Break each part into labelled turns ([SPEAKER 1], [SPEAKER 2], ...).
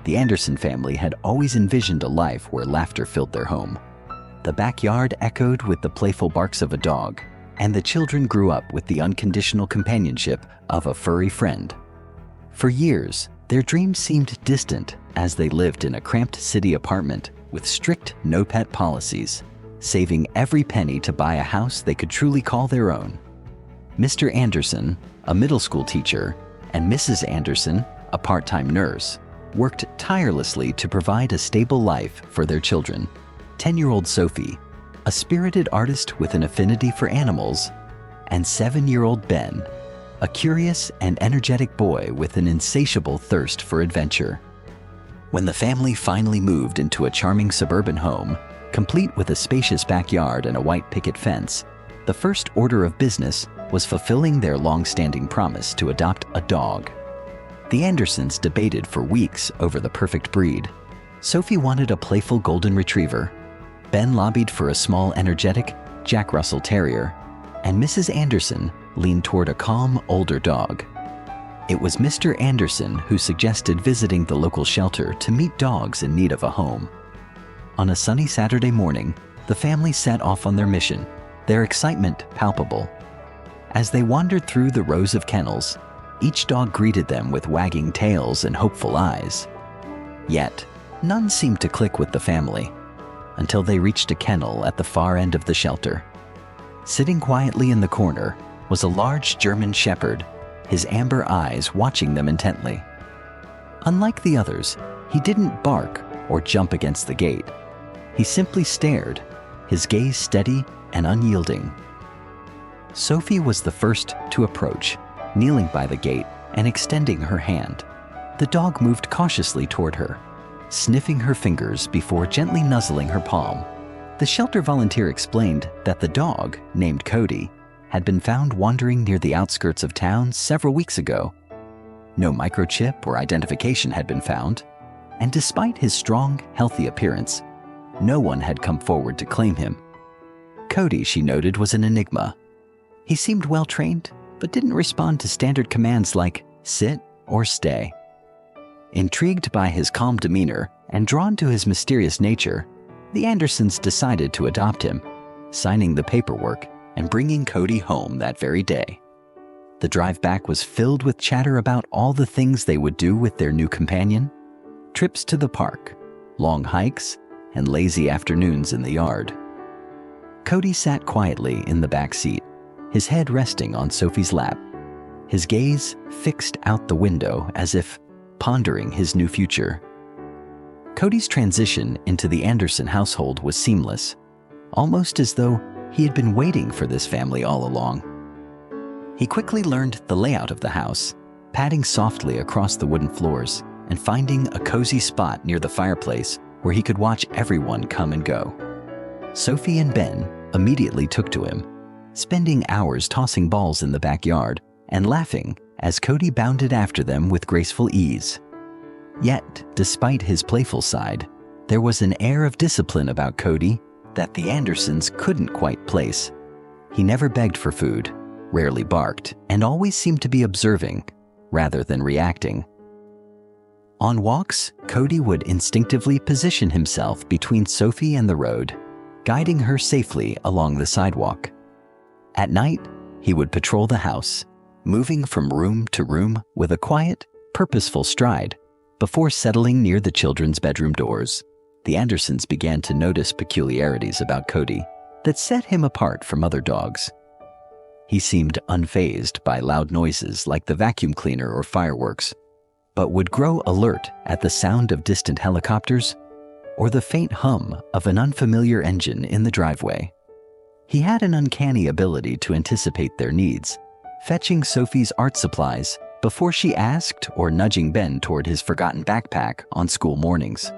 [SPEAKER 1] The Anderson family had always envisioned a life where laughter filled their home. The backyard echoed with the playful barks of a dog, and the children grew up with the unconditional companionship of a furry friend. For years, their dreams seemed distant as they lived in a cramped city apartment with strict no-pet policies, saving every penny to buy a house they could truly call their own. Mr. Anderson, a middle school teacher, and Mrs. Anderson, a part-time nurse, worked tirelessly to provide a stable life for their children. 10-year-old Sophie, a spirited artist with an affinity for animals, and 7-year-old Ben, a curious and energetic boy with an insatiable thirst for adventure. When the family finally moved into a charming suburban home, complete with a spacious backyard and a white picket fence, the first order of business was fulfilling their long-standing promise to adopt a dog. The Andersons debated for weeks over the perfect breed. Sophie wanted a playful golden retriever. Ben lobbied for a small, energetic Jack Russell Terrier, and Mrs. Anderson leaned toward a calm, older dog. It was Mr. Anderson who suggested visiting the local shelter to meet dogs in need of a home. On a sunny Saturday morning, the family set off on their mission, their excitement palpable. As they wandered through the rows of kennels, each dog greeted them with wagging tails and hopeful eyes. Yet, none seemed to click with the family until they reached a kennel at the far end of the shelter. Sitting quietly in the corner was a large German shepherd, his amber eyes watching them intently. Unlike the others, he didn't bark or jump against the gate. He simply stared, his gaze steady and unyielding. Sophie was the first to approach, kneeling by the gate and extending her hand. The dog moved cautiously toward her, sniffing her fingers before gently nuzzling her palm. The shelter volunteer explained that the dog, named Cody, had been found wandering near the outskirts of town several weeks ago. No microchip or identification had been found, and despite his strong, healthy appearance, no one had come forward to claim him. Cody, she noted, was an enigma. He seemed well-trained, but didn't respond to standard commands like sit or stay. Intrigued by his calm demeanor and drawn to his mysterious nature, the Andersons decided to adopt him, signing the paperwork and bringing Cody home that very day. The drive back was filled with chatter about all the things they would do with their new companion: trips to the park, long hikes, and lazy afternoons in the yard. Cody sat quietly in the back seat, his head resting on Sophie's lap, his gaze fixed out the window as if pondering his new future. Cody's transition into the Anderson household was seamless, almost as though he had been waiting for this family all along. He quickly learned the layout of the house, padding softly across the wooden floors and finding a cozy spot near the fireplace where he could watch everyone come and go. Sophie and Ben immediately took to him, spending hours tossing balls in the backyard and laughing as Cody bounded after them with graceful ease. Yet, despite his playful side, there was an air of discipline about Cody that the Andersons couldn't quite place. He never begged for food, rarely barked, and always seemed to be observing rather than reacting. On walks, Cody would instinctively position himself between Sophie and the road, guiding her safely along the sidewalk. At night, he would patrol the house, moving from room to room with a quiet, purposeful stride. Before settling near the children's bedroom doors, the Andersons began to notice peculiarities about Cody that set him apart from other dogs. He seemed unfazed by loud noises like the vacuum cleaner or fireworks, but would grow alert at the sound of distant helicopters or the faint hum of an unfamiliar engine in the driveway. He had an uncanny ability to anticipate their needs, fetching Sophie's art supplies before she asked or nudging Ben toward his forgotten backpack on school mornings.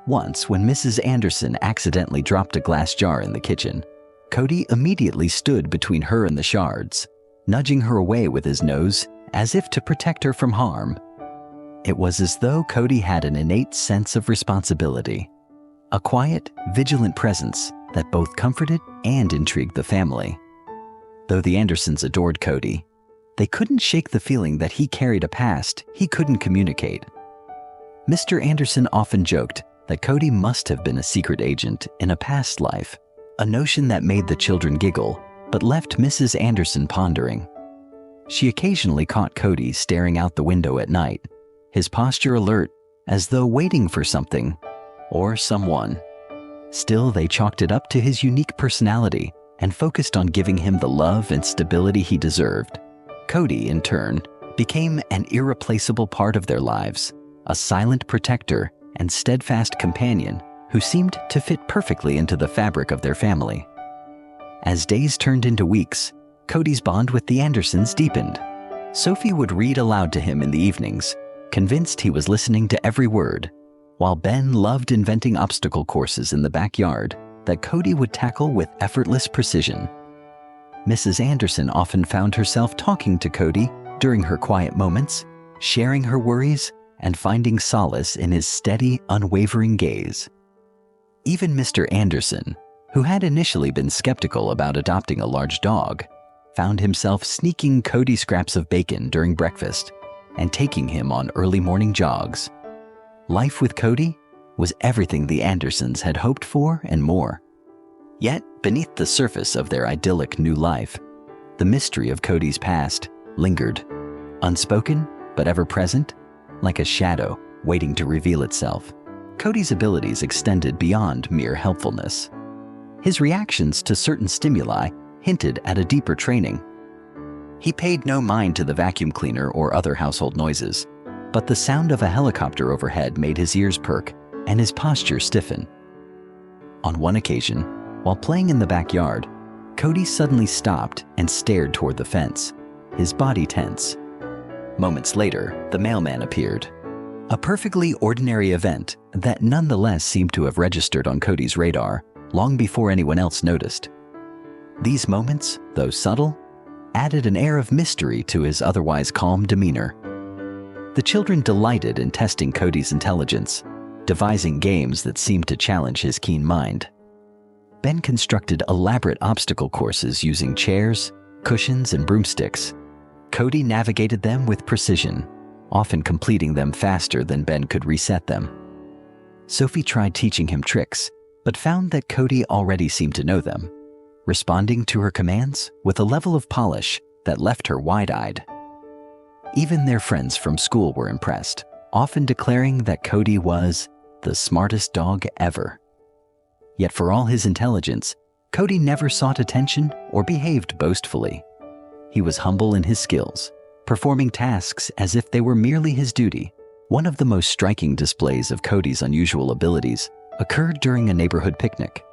[SPEAKER 1] Once, when Mrs. Anderson accidentally dropped a glass jar in the kitchen, Cody immediately stood between her and the shards, nudging her away with his nose as if to protect her from harm. It was as though Cody had an innate sense of responsibility, a quiet, vigilant presence that both comforted and intrigued the family. Though the Andersons adored Cody, they couldn't shake the feeling that he carried a past he couldn't communicate. Mr. Anderson often joked that Cody must have been a secret agent in a past life, a notion that made the children giggle but left Mrs. Anderson pondering. She occasionally caught Cody staring out the window at night, his posture alert, as though waiting for something or someone. Still, they chalked it up to his unique personality and focused on giving him the love and stability he deserved. Cody, in turn, became an irreplaceable part of their lives, a silent protector and steadfast companion who seemed to fit perfectly into the fabric of their family. As days turned into weeks, Cody's bond with the Andersons deepened. Sophie would read aloud to him in the evenings, convinced he was listening to every word, while Ben loved inventing obstacle courses in the backyard that Cody would tackle with effortless precision. Mrs. Anderson often found herself talking to Cody during her quiet moments, sharing her worries and finding solace in his steady, unwavering gaze. Even Mr. Anderson, who had initially been skeptical about adopting a large dog, found himself sneaking Cody scraps of bacon during breakfast and taking him on early morning jogs. Life with Cody was everything the Andersons had hoped for and more. Yet, beneath the surface of their idyllic new life, the mystery of Cody's past lingered, unspoken but ever present, like a shadow waiting to reveal itself. Cody's abilities extended beyond mere helpfulness. His reactions to certain stimuli hinted at a deeper training. He paid no mind to the vacuum cleaner or other household noises, but the sound of a helicopter overhead made his ears perk and his posture stiffen. On one occasion, while playing in the backyard, Cody suddenly stopped and stared toward the fence, his body tense. Moments later, the mailman appeared. A perfectly ordinary event that nonetheless seemed to have registered on Cody's radar long before anyone else noticed. These moments, though subtle, added an air of mystery to his otherwise calm demeanor. The children delighted in testing Cody's intelligence, devising games that seemed to challenge his keen mind. Ben constructed elaborate obstacle courses using chairs, cushions, and broomsticks. Cody navigated them with precision, often completing them faster than Ben could reset them. Sophie tried teaching him tricks, but found that Cody already seemed to know them, responding to her commands with a level of polish that left her wide-eyed. Even their friends from school were impressed, often declaring that Cody was the smartest dog ever. Yet for all his intelligence, Cody never sought attention or behaved boastfully. He was humble in his skills, performing tasks as if they were merely his duty. One of the most striking displays of Cody's unusual abilities occurred during a neighborhood picnic.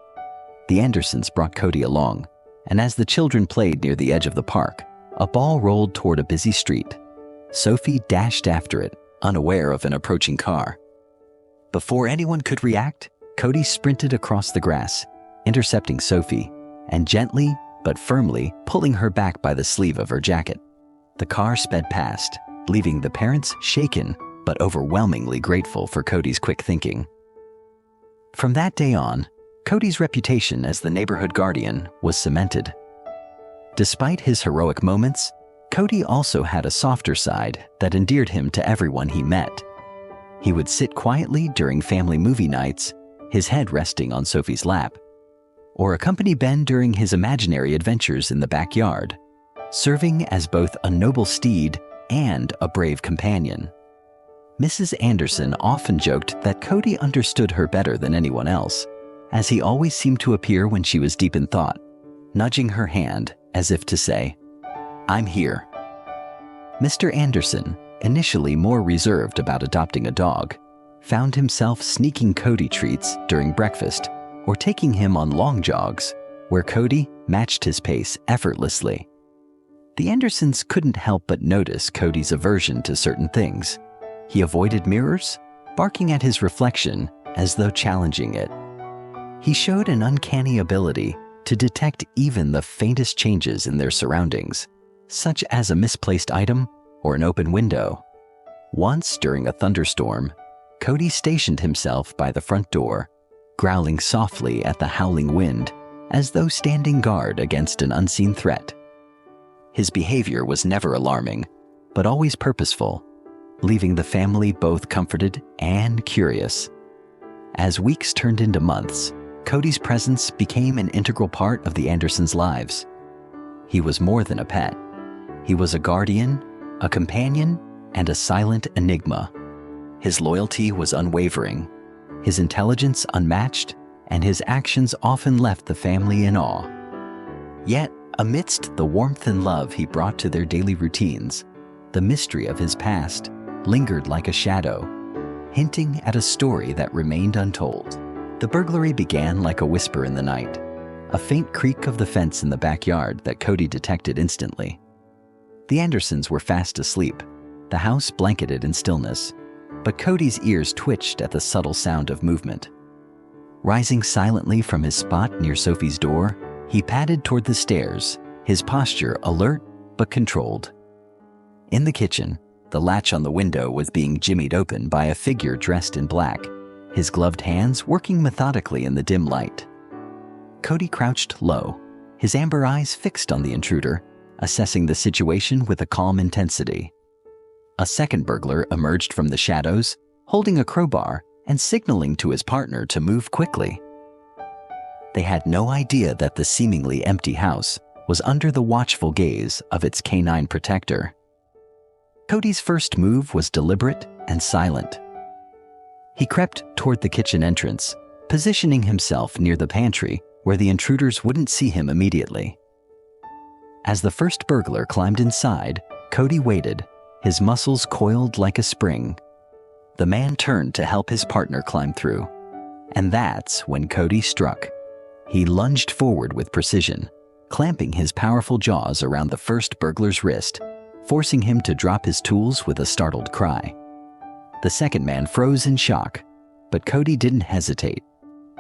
[SPEAKER 1] The Andersons brought Cody along, and as the children played near the edge of the park, a ball rolled toward a busy street. Sophie dashed after it, unaware of an approaching car. Before anyone could react, Cody sprinted across the grass, intercepting Sophie, and gently but firmly pulling her back by the sleeve of her jacket. The car sped past, leaving the parents shaken but overwhelmingly grateful for Cody's quick thinking. From that day on, Cody's reputation as the neighborhood guardian was cemented. Despite his heroic moments, Cody also had a softer side that endeared him to everyone he met. He would sit quietly during family movie nights, his head resting on Sophie's lap, or accompany Ben during his imaginary adventures in the backyard, serving as both a noble steed and a brave companion. Mrs. Anderson often joked that Cody understood her better than anyone else, as he always seemed to appear when she was deep in thought, nudging her hand as if to say, "I'm here." Mr. Anderson, initially more reserved about adopting a dog, found himself sneaking Cody treats during breakfast or taking him on long jogs, where Cody matched his pace effortlessly. The Andersons couldn't help but notice Cody's aversion to certain things. He avoided mirrors, barking at his reflection as though challenging it. He showed an uncanny ability to detect even the faintest changes in their surroundings, such as a misplaced item or an open window. Once, during a thunderstorm, Cody stationed himself by the front door, growling softly at the howling wind as though standing guard against an unseen threat. His behavior was never alarming, but always purposeful, leaving the family both comforted and curious. As weeks turned into months, Cody's presence became an integral part of the Andersons' lives. He was more than a pet. He was a guardian, a companion, and a silent enigma. His loyalty was unwavering, his intelligence unmatched, and his actions often left the family in awe. Yet, amidst the warmth and love he brought to their daily routines, the mystery of his past lingered like a shadow, hinting at a story that remained untold. The burglary began like a whisper in the night, a faint creak of the fence in the backyard that Cody detected instantly. The Andersons were fast asleep, the house blanketed in stillness, but Cody's ears twitched at the subtle sound of movement. Rising silently from his spot near Sophie's door, he padded toward the stairs, his posture alert but controlled. In the kitchen, the latch on the window was being jimmied open by a figure dressed in black, his gloved hands working methodically in the dim light. Cody crouched low, his amber eyes fixed on the intruder, assessing the situation with a calm intensity. A second burglar emerged from the shadows, holding a crowbar and signaling to his partner to move quickly. They had no idea that the seemingly empty house was under the watchful gaze of its canine protector. Cody's first move was deliberate and silent. He crept toward the kitchen entrance, positioning himself near the pantry where the intruders wouldn't see him immediately. As the first burglar climbed inside, Cody waited, his muscles coiled like a spring. The man turned to help his partner climb through, and that's when Cody struck. He lunged forward with precision, clamping his powerful jaws around the first burglar's wrist, forcing him to drop his tools with a startled cry. The second man froze in shock, but Cody didn't hesitate.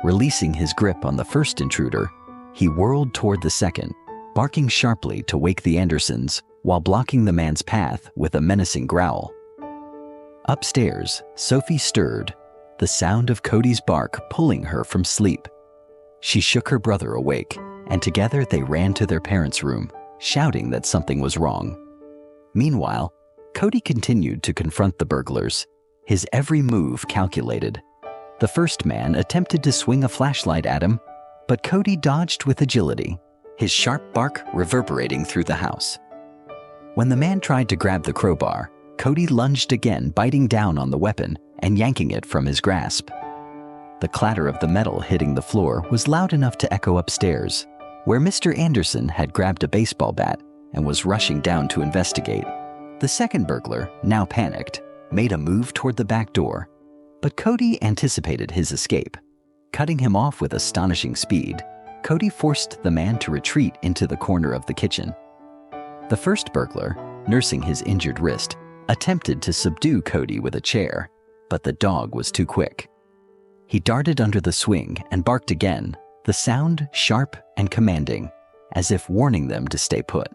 [SPEAKER 1] Releasing his grip on the first intruder, he whirled toward the second, barking sharply to wake the Andersons while blocking the man's path with a menacing growl. Upstairs, Sophie stirred, the sound of Cody's bark pulling her from sleep. She shook her brother awake, and together they ran to their parents' room, shouting that something was wrong. Meanwhile, Cody continued to confront the burglars, his every move calculated. The first man attempted to swing a flashlight at him, but Cody dodged with agility, his sharp bark reverberating through the house. When the man tried to grab the crowbar, Cody lunged again, biting down on the weapon and yanking it from his grasp. The clatter of the metal hitting the floor was loud enough to echo upstairs, where Mr. Anderson had grabbed a baseball bat and was rushing down to investigate. The second burglar, now panicked, made a move toward the back door, but Cody anticipated his escape. Cutting him off with astonishing speed, Cody forced the man to retreat into the corner of the kitchen. The first burglar, nursing his injured wrist, attempted to subdue Cody with a chair, but the dog was too quick. He darted under the swing and barked again, the sound sharp and commanding, as if warning them to stay put.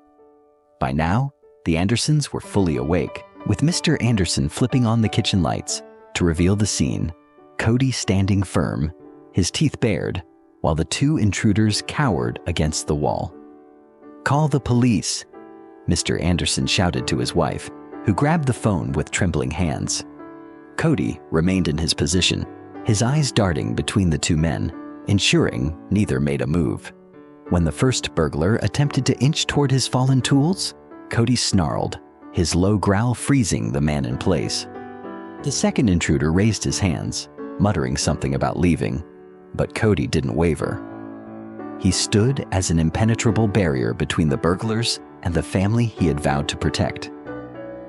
[SPEAKER 1] By now, the Andersons were fully awake, with Mr. Anderson flipping on the kitchen lights to reveal the scene, Cody standing firm, his teeth bared, while the two intruders cowered against the wall. "Call the police," Mr. Anderson shouted to his wife, who grabbed the phone with trembling hands. Cody remained in his position, his eyes darting between the two men, ensuring neither made a move. When the first burglar attempted to inch toward his fallen tools, Cody snarled, his low growl freezing the man in place. The second intruder raised his hands, muttering something about leaving, but Cody didn't waver. He stood as an impenetrable barrier between the burglars and the family he had vowed to protect.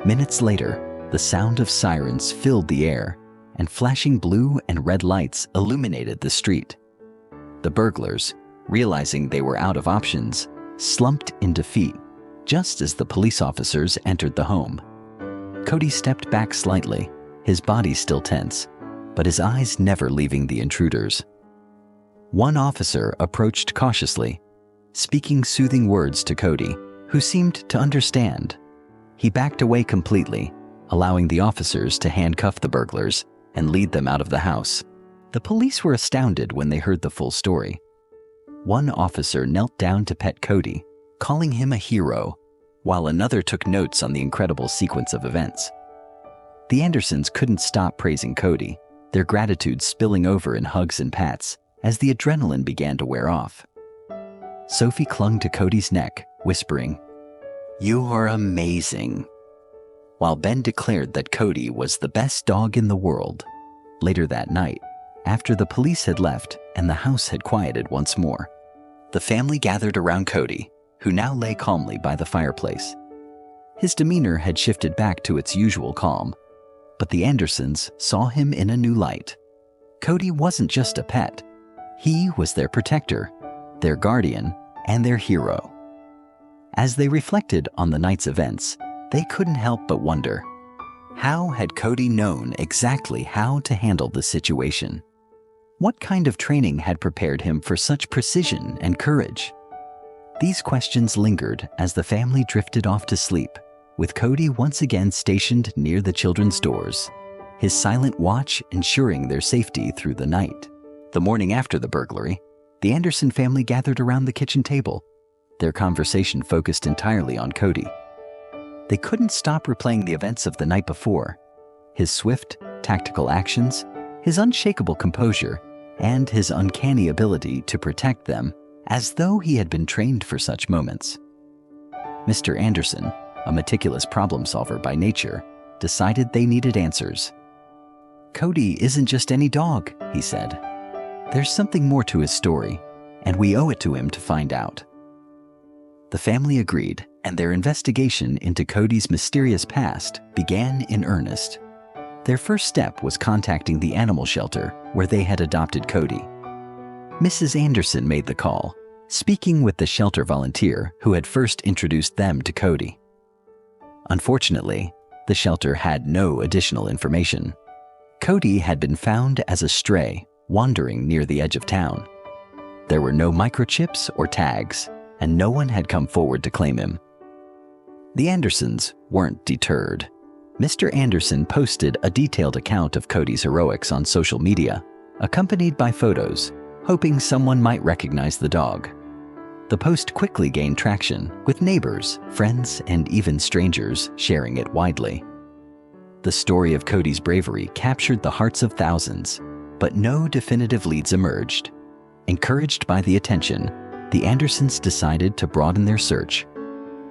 [SPEAKER 1] Minutes later, the sound of sirens filled the air, and flashing blue and red lights illuminated the street. The burglars, realizing they were out of options, slumped in defeat just as the police officers entered the home. Cody stepped back slightly, his body still tense, but his eyes never leaving the intruders. One officer approached cautiously, speaking soothing words to Cody, who seemed to understand. He backed away completely, allowing the officers to handcuff the burglars and lead them out of the house. The police were astounded when they heard the full story. One officer knelt down to pet Cody, calling him a hero, while another took notes on the incredible sequence of events. The Andersons couldn't stop praising Cody, their gratitude spilling over in hugs and pats as the adrenaline began to wear off. Sophie clung to Cody's neck, whispering, "You are amazing," while Ben declared that Cody was the best dog in the world. Later that night, after the police had left and the house had quieted once more, the family gathered around Cody, who now lay calmly by the fireplace. His demeanor had shifted back to its usual calm, but the Andersons saw him in a new light. Cody wasn't just a pet. He was their protector, their guardian, and their hero. As they reflected on the night's events, they couldn't help but wonder, how had Cody known exactly how to handle the situation? What kind of training had prepared him for such precision and courage? These questions lingered as the family drifted off to sleep, with Cody once again stationed near the children's doors, his silent watch ensuring their safety through the night. The morning after the burglary, the Anderson family gathered around the kitchen table, their conversation focused entirely on Cody. They couldn't stop replaying the events of the night before, his swift, tactical actions, his unshakable composure, and his uncanny ability to protect them as though he had been trained for such moments. Mr. Anderson, a meticulous problem solver by nature, decided they needed answers. "Cody isn't just any dog," he said. "There's something more to his story, and we owe it to him to find out." The family agreed, and their investigation into Cody's mysterious past began in earnest. Their first step was contacting the animal shelter where they had adopted Cody. Mrs. Anderson made the call, speaking with the shelter volunteer who had first introduced them to Cody. Unfortunately, the shelter had no additional information. Cody had been found as a stray, wandering near the edge of town. There were no microchips or tags, and no one had come forward to claim him. The Andersons weren't deterred. Mr. Anderson posted a detailed account of Cody's heroics on social media, accompanied by photos, hoping someone might recognize the dog. The post quickly gained traction, with neighbors, friends, and even strangers sharing it widely. The story of Cody's bravery captured the hearts of thousands, but no definitive leads emerged. Encouraged by the attention, the Andersons decided to broaden their search.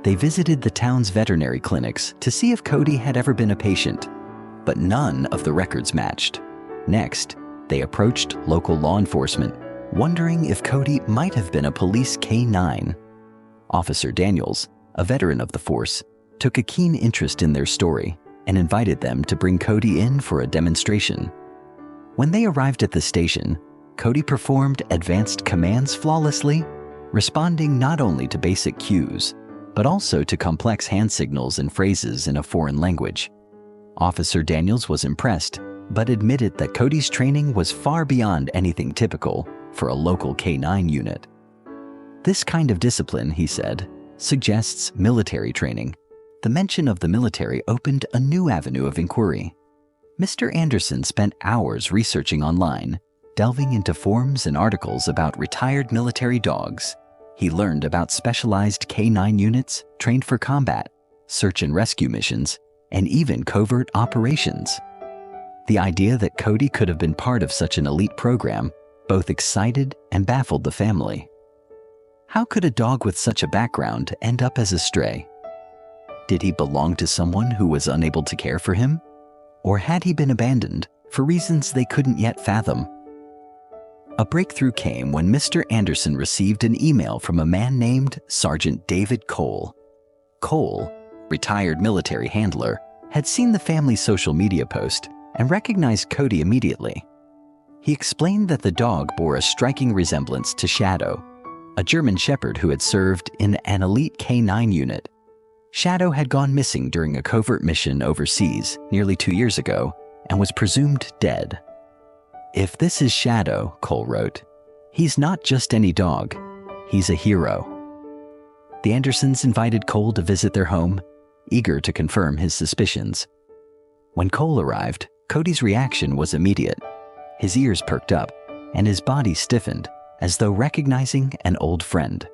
[SPEAKER 1] They visited the town's veterinary clinics to see if Cody had ever been a patient, but none of the records matched. Next, they approached local law enforcement, wondering if Cody might have been a police K-9. Officer Daniels, a veteran of the force, took a keen interest in their story and invited them to bring Cody in for a demonstration. When they arrived at the station, Cody performed advanced commands flawlessly, responding not only to basic cues, but also to complex hand signals and phrases in a foreign language. Officer Daniels was impressed, but admitted that Cody's training was far beyond anything typical for a local K-9 unit. This kind of discipline, he said, suggests military training. The mention of the military opened a new avenue of inquiry. Mr. Anderson spent hours researching online, delving into forums and articles about retired military dogs. He learned about specialized K-9 units trained for combat, search and rescue missions, and even covert operations. The idea that Cody could have been part of such an elite program both excited and baffled the family. How could a dog with such a background end up as a stray? Did he belong to someone who was unable to care for him? Or had he been abandoned for reasons they couldn't yet fathom? A breakthrough came when Mr. Anderson received an email from a man named Sergeant David Cole. Cole, retired military handler, had seen the family's social media post and recognized Cody immediately. He explained that the dog bore a striking resemblance to Shadow, a German Shepherd who had served in an elite K-9 unit. Shadow had gone missing during a covert mission overseas nearly 2 years ago and was presumed dead. "If this is Shadow," Cole wrote, "he's not just any dog, he's a hero." The Andersons invited Cole to visit their home, eager to confirm his suspicions. When Cole arrived, Cody's reaction was immediate. His ears perked up, and his body stiffened, as though recognizing an old friend.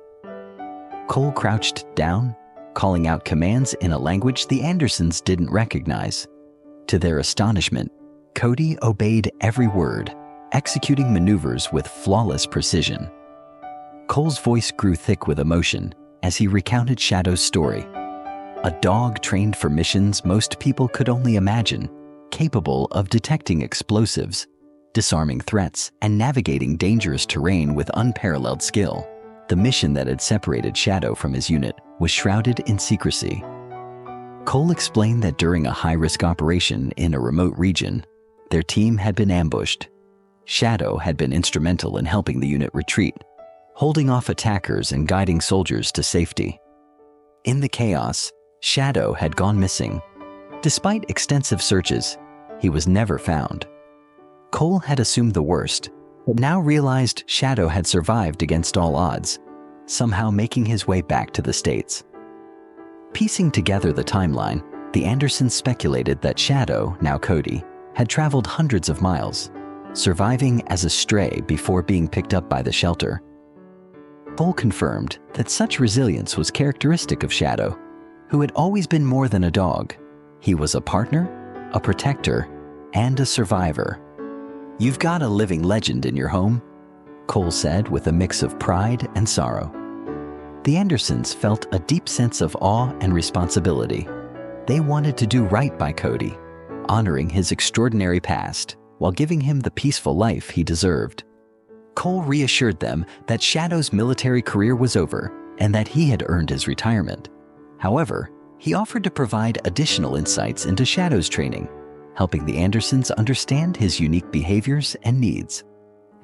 [SPEAKER 1] Cole crouched down, calling out commands in a language the Andersons didn't recognize. To their astonishment, Cody obeyed every word, executing maneuvers with flawless precision. Cole's voice grew thick with emotion as he recounted Shadow's story. A dog trained for missions most people could only imagine, capable of detecting explosives, disarming threats, and navigating dangerous terrain with unparalleled skill. The mission that had separated Shadow from his unit was shrouded in secrecy. Cole explained that during a high-risk operation in a remote region, their team had been ambushed. Shadow had been instrumental in helping the unit retreat, holding off attackers and guiding soldiers to safety. In the chaos, Shadow had gone missing. Despite extensive searches, he was never found. Cole had assumed the worst, but now realized Shadow had survived against all odds, somehow making his way back to the States. Piecing together the timeline, the Andersons speculated that Shadow, now Cody, had traveled hundreds of miles, surviving as a stray before being picked up by the shelter. Cole confirmed that such resilience was characteristic of Shadow, who had always been more than a dog. He was a partner, a protector, and a survivor. "You've got a living legend in your home," Cole said with a mix of pride and sorrow. The Andersons felt a deep sense of awe and responsibility. They wanted to do right by Cody, honoring his extraordinary past while giving him the peaceful life he deserved. Cole reassured them that Shadow's military career was over and that he had earned his retirement. However, he offered to provide additional insights into Shadow's training, helping the Andersons understand his unique behaviors and needs.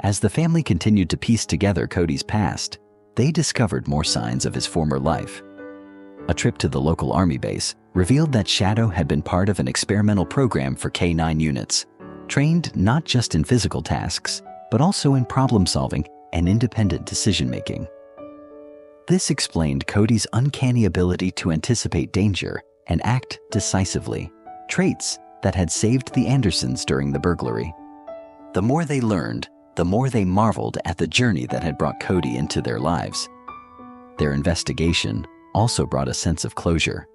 [SPEAKER 1] As the family continued to piece together Cody's past, they discovered more signs of his former life. A trip to the local army base revealed that Shadow had been part of an experimental program for K-9 units, trained not just in physical tasks, but also in problem-solving and independent decision-making. This explained Cody's uncanny ability to anticipate danger and act decisively, traits that had saved the Andersons during the burglary. The more they learned, the more they marveled at the journey that had brought Cody into their lives. Their investigation also brought a sense of closure.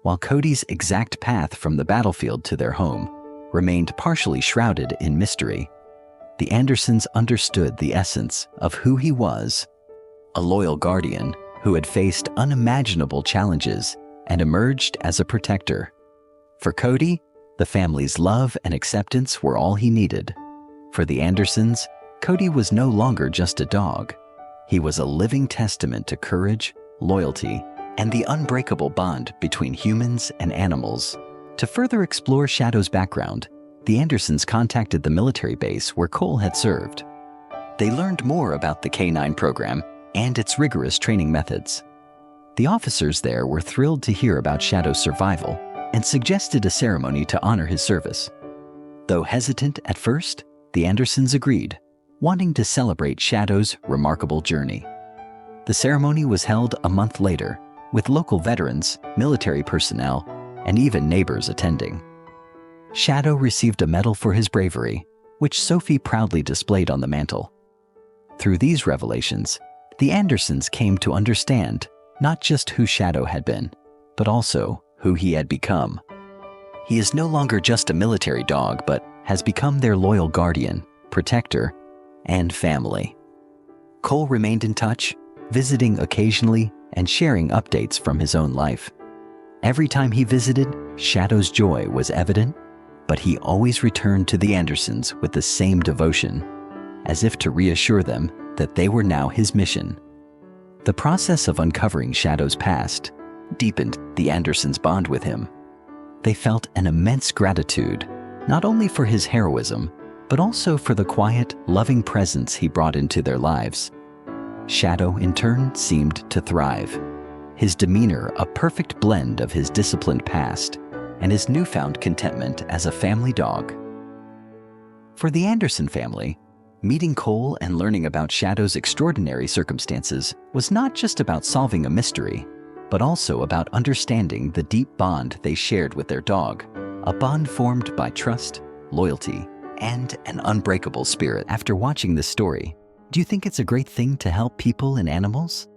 [SPEAKER 1] While Cody's exact path from the battlefield to their home remained partially shrouded in mystery, the Andersons understood the essence of who he was: a loyal guardian who had faced unimaginable challenges and emerged as a protector. For Cody, the family's love and acceptance were all he needed. For the Andersons, Cody was no longer just a dog. He was a living testament to courage, loyalty, and the unbreakable bond between humans and animals. To further explore Shadow's background, the Andersons contacted the military base where Cole had served. They learned more about the K-9 program and its rigorous training methods. The officers there were thrilled to hear about Shadow's survival and suggested a ceremony to honor his service. Though hesitant at first, the Andersons agreed, wanting to celebrate Shadow's remarkable journey. The ceremony was held a month later, with local veterans, military personnel, and even neighbors attending. Shadow received a medal for his bravery, which Sophie proudly displayed on the mantle. Through these revelations, the Andersons came to understand not just who Shadow had been, but also who he had become. He is no longer just a military dog, but has become their loyal guardian, protector, and family. Cole remained in touch, visiting occasionally and sharing updates from his own life. Every time he visited, Shadow's joy was evident, but he always returned to the Andersons with the same devotion, as if to reassure them that they were now his mission. The process of uncovering Shadow's past deepened the Andersons' bond with him. They felt an immense gratitude, not only for his heroism, but also for the quiet, loving presence he brought into their lives. Shadow, in turn, seemed to thrive, his demeanor a perfect blend of his disciplined past and his newfound contentment as a family dog. For the Anderson family, meeting Cole and learning about Shadow's extraordinary circumstances was not just about solving a mystery, but also about understanding the deep bond they shared with their dog, a bond formed by trust, loyalty, and an unbreakable spirit. After watching this story, do you think it's a great thing to help people and animals?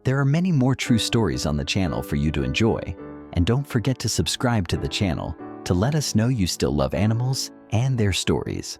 [SPEAKER 1] There are many more true stories on the channel for you to enjoy, and don't forget to subscribe to the channel to let us know you still love animals and their stories.